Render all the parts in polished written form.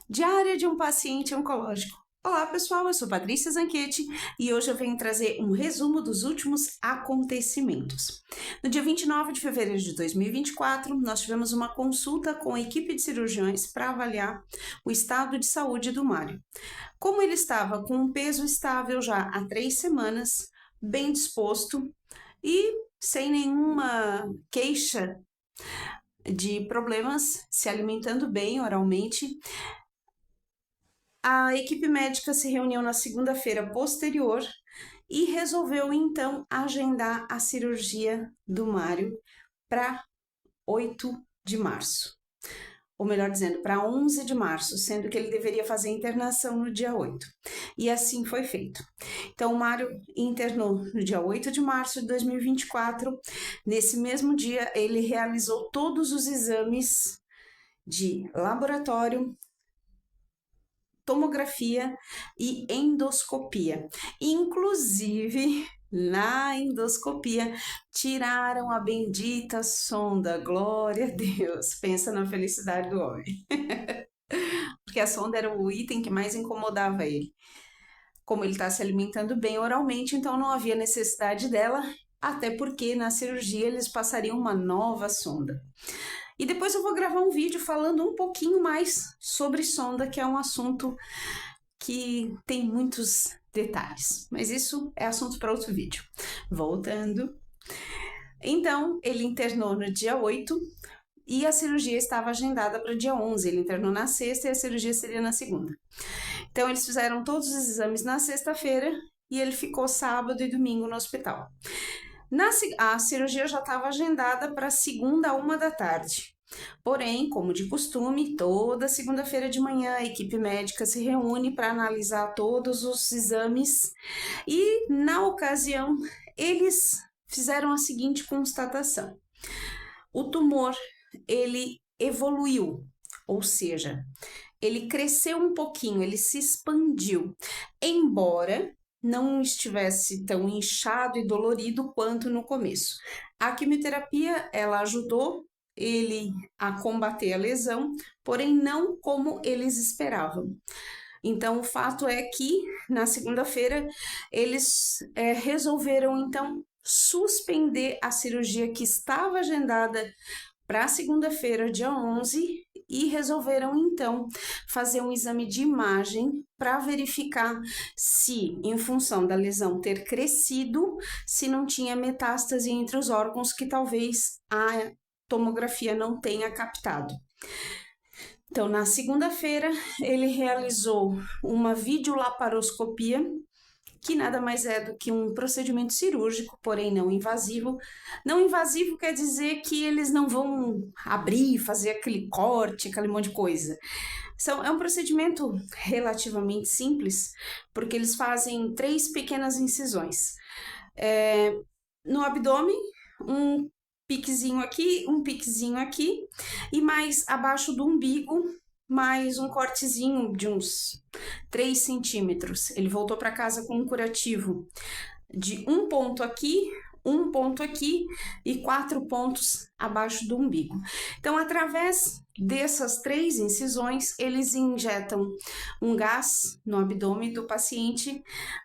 Diária de um paciente oncológico. Olá pessoal, eu sou Patrícia Zanchetti e hoje eu venho trazer um resumo dos últimos acontecimentos. No dia 29 de fevereiro de 2024, nós tivemos uma consulta com a equipe de cirurgiões para avaliar o estado de saúde do Mário. Como ele estava com um peso estável já há 3 semanas, bem disposto e sem nenhuma queixa de problemas, se alimentando bem oralmente, a equipe médica se reuniu na segunda-feira posterior e resolveu então agendar a cirurgia do Mário para 8 de março. Ou melhor dizendo, para 11 de março, sendo que ele deveria fazer a internação no dia 8. E assim foi feito. Então, o Mário internou no dia 8 de março de 2024. Nesse mesmo dia, ele realizou todos os exames de laboratório, tomografia e endoscopia. Inclusive, na endoscopia, tiraram a bendita sonda. Glória a Deus. Pensa na felicidade do homem. Porque a sonda era o item que mais incomodava ele. Como ele está se alimentando bem oralmente, então não havia necessidade dela, até porque na cirurgia eles passariam uma nova sonda. E depois eu vou gravar um vídeo falando um pouquinho mais sobre sonda, que é um assunto que tem muitos detalhes. Mas isso é assunto para outro vídeo. Voltando. Então, ele internou no dia 8 e a cirurgia estava agendada para o dia 11. Ele internou na sexta e a cirurgia seria na segunda. Então, eles fizeram todos os exames na sexta-feira e ele ficou sábado e domingo no hospital. A cirurgia já estava agendada para segunda, 1 da tarde. Porém, como de costume, toda segunda-feira de manhã a equipe médica se reúne para analisar todos os exames e, na ocasião, eles fizeram a seguinte constatação: o tumor ele evoluiu, ou seja, ele cresceu um pouquinho, ele se expandiu, embora não estivesse tão inchado e dolorido quanto no começo. A quimioterapia, ela ajudou ele a combater a lesão, porém não como eles esperavam. Então, o fato é que, na segunda-feira, eles resolveram, então, suspender a cirurgia que estava agendada para segunda-feira, dia 11, e resolveram então fazer um exame de imagem para verificar se, em função da lesão ter crescido, se não tinha metástase entre os órgãos que talvez a tomografia não tenha captado. Então, na segunda-feira, ele realizou uma videolaparoscopia, que nada mais é do que um procedimento cirúrgico, porém não invasivo. Não invasivo quer dizer que eles não vão abrir, fazer aquele corte, aquele monte de coisa. É um procedimento relativamente simples, porque eles fazem 3 pequenas incisões. No abdômen, um piquezinho aqui, e mais abaixo do umbigo, mais um cortezinho de uns 3 centímetros. Ele voltou para casa com um curativo de um ponto aqui e 4 pontos abaixo do umbigo. Então, através dessas 3 incisões, eles injetam um gás no abdômen do paciente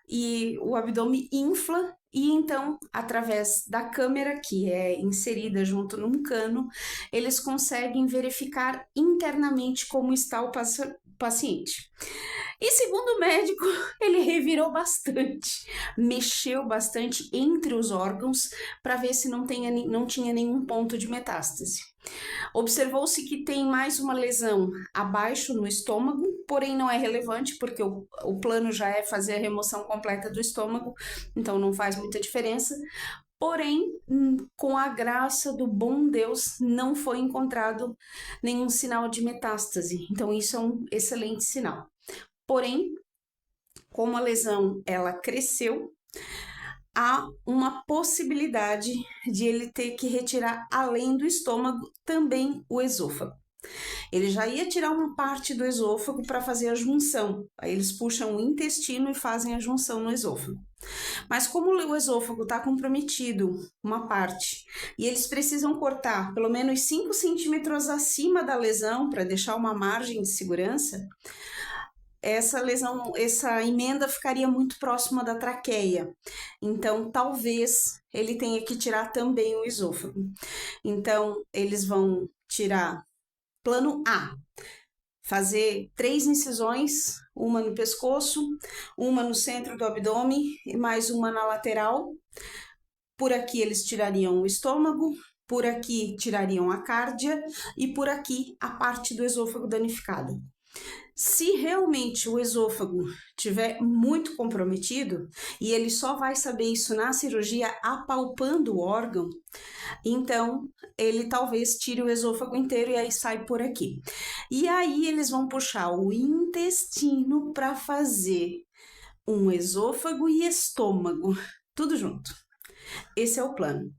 e o abdômen infla. E então, através da câmera que é inserida junto num cano, eles conseguem verificar internamente como está o paciente. E segundo o médico, ele revirou bastante, mexeu bastante entre os órgãos para ver se não tinha nenhum ponto de metástase. Observou-se que tem mais uma lesão abaixo no estômago, porém não é relevante porque o plano já é fazer a remoção completa do estômago, então não faz muita diferença. Porém, com a graça do bom Deus, não foi encontrado nenhum sinal de metástase, então isso é um excelente sinal. Porém, como a lesão ela cresceu, há uma possibilidade de ele ter que retirar, além do estômago, também o esôfago. Ele já ia tirar uma parte do esôfago para fazer a junção. Aí eles puxam o intestino e fazem a junção no esôfago. Mas como o esôfago está comprometido, uma parte, e eles precisam cortar pelo menos 5 centímetros acima da lesão para deixar uma margem de segurança, essa emenda ficaria muito próxima da traqueia. Então, talvez ele tenha que tirar também o esôfago. Então, eles vão tirar plano A, fazer 3 incisões, uma no pescoço, uma no centro do abdômen e mais uma na lateral. Por aqui eles tirariam o estômago, por aqui tirariam a cárdia e por aqui a parte do esôfago danificada. Se realmente o esôfago estiver muito comprometido, e ele só vai saber isso na cirurgia apalpando o órgão, então ele talvez tire o esôfago inteiro e aí sai por aqui. E aí eles vão puxar o intestino para fazer um esôfago e estômago, tudo junto. Esse é o plano.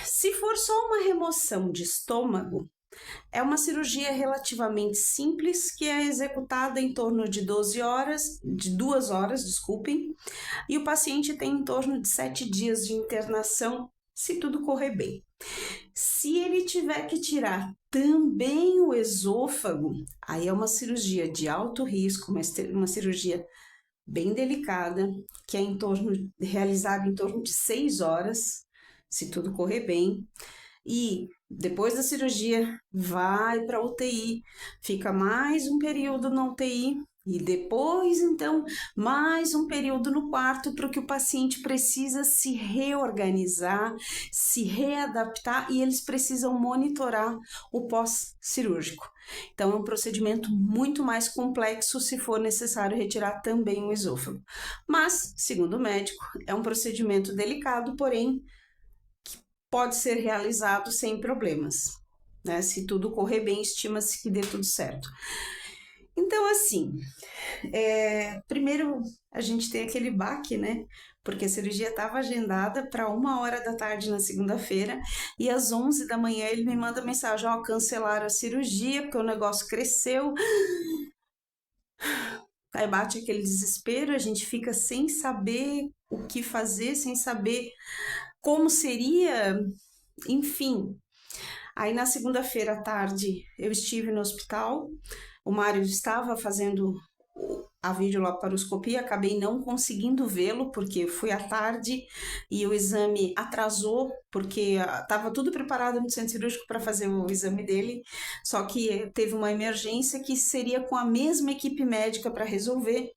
Se for só uma remoção de estômago, é uma cirurgia relativamente simples que é executada em torno de 2 horas, e o paciente tem em torno de 7 dias de internação, se tudo correr bem. Se ele tiver que tirar também o esôfago, aí é uma cirurgia de alto risco, uma cirurgia bem delicada, que é realizada em torno de 6 horas, se tudo correr bem. E depois da cirurgia vai para a UTI, fica mais um período na UTI e depois então mais um período no quarto, porque o paciente precisa se reorganizar, se readaptar e eles precisam monitorar o pós-cirúrgico. Então é um procedimento muito mais complexo se for necessário retirar também o esôfago. Mas, segundo o médico, é um procedimento delicado, porém pode ser realizado sem problemas, né? Se tudo correr bem, estima-se que dê tudo certo. Então, assim, primeiro a gente tem aquele baque, né? Porque a cirurgia estava agendada para 1h na segunda-feira e às 11 da manhã ele me manda mensagem: ó, cancelaram a cirurgia porque o negócio cresceu. Aí bate aquele desespero, a gente fica sem saber o que fazer, sem saber como seria, enfim. Aí na segunda-feira à tarde eu estive no hospital, o Mário estava fazendo a videolaparoscopia, acabei não conseguindo vê-lo porque fui à tarde e o exame atrasou, porque estava tudo preparado no centro cirúrgico para fazer o exame dele, só que teve uma emergência que seria com a mesma equipe médica para resolver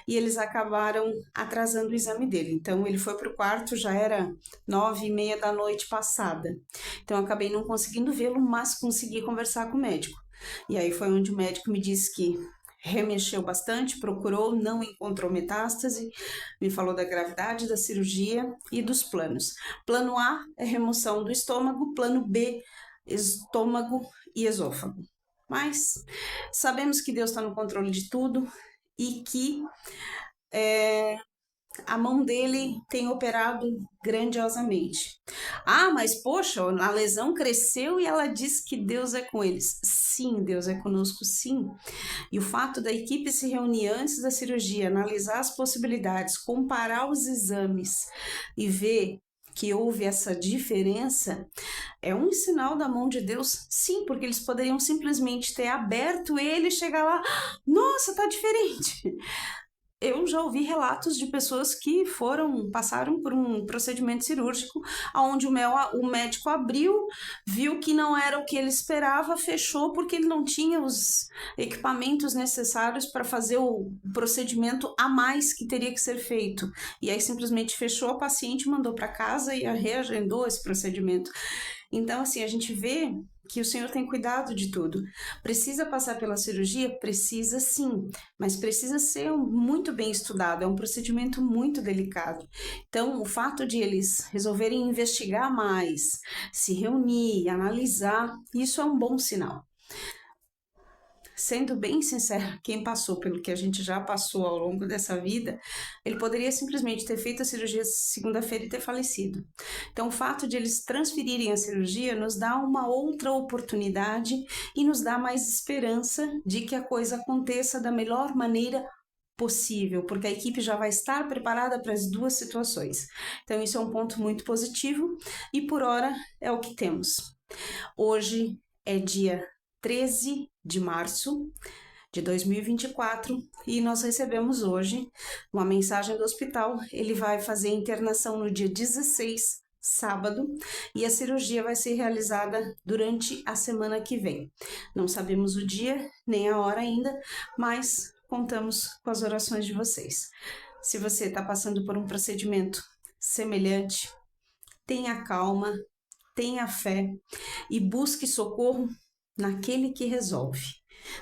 e eles acabaram atrasando o exame dele. Então ele foi para o quarto, já era 9h30 da noite passada. Então eu acabei não conseguindo vê-lo, mas consegui conversar com o médico. E aí foi onde o médico me disse que remexeu bastante, procurou, não encontrou metástase, me falou da gravidade da cirurgia e dos planos. Plano A é remoção do estômago, plano B, estômago e esôfago. Mas sabemos que Deus está no controle de tudo e que a mão dele tem operado grandiosamente. Ah, mas poxa, a lesão cresceu e ela diz que Deus é com eles. Sim, Deus é conosco, sim. E o fato da equipe se reunir antes da cirurgia, analisar as possibilidades, comparar os exames e ver que houve essa diferença, é um sinal da mão de Deus, sim, porque eles poderiam simplesmente ter aberto ele e chegar lá, nossa, tá diferente. Eu já ouvi relatos de pessoas que passaram por um procedimento cirúrgico onde o médico abriu, viu que não era o que ele esperava, fechou porque ele não tinha os equipamentos necessários para fazer o procedimento a mais que teria que ser feito. E aí simplesmente fechou a paciente, mandou para casa e reagendou esse procedimento. Então, assim, a gente vê que o Senhor tem cuidado de tudo. Precisa passar pela cirurgia? Precisa sim, mas precisa ser muito bem estudado, é um procedimento muito delicado. Então, o fato de eles resolverem investigar mais, se reunir, analisar, isso é um bom sinal. sendo bem sincero, quem passou pelo que a gente já passou ao longo dessa vida, ele poderia simplesmente ter feito a cirurgia segunda-feira e ter falecido. Então, o fato de eles transferirem a cirurgia nos dá uma outra oportunidade e nos dá mais esperança de que a coisa aconteça da melhor maneira possível, porque a equipe já vai estar preparada para as duas situações. Então, isso é um ponto muito positivo e por hora é o que temos. Hoje é dia 13 de março de 2024 e nós recebemos hoje uma mensagem do hospital. Ele vai fazer a internação no dia 16, sábado, e a cirurgia vai ser realizada durante a semana que vem. Não sabemos o dia nem a hora ainda, mas contamos com as orações de vocês. Se você está passando por um procedimento semelhante, tenha calma, tenha fé e busque socorro naquele que resolve.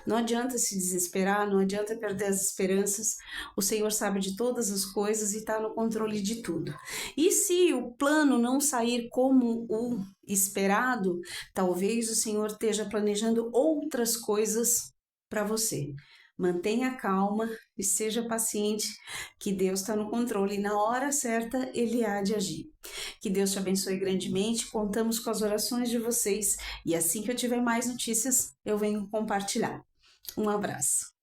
Não adianta se desesperar, não adianta perder as esperanças. O Senhor sabe de todas as coisas e está no controle de tudo. E se o plano não sair como o esperado, talvez o Senhor esteja planejando outras coisas para você. Mantenha calma e seja paciente, que Deus está no controle e na hora certa Ele há de agir. Que Deus te abençoe grandemente, contamos com as orações de vocês e assim que eu tiver mais notícias eu venho compartilhar. Um abraço.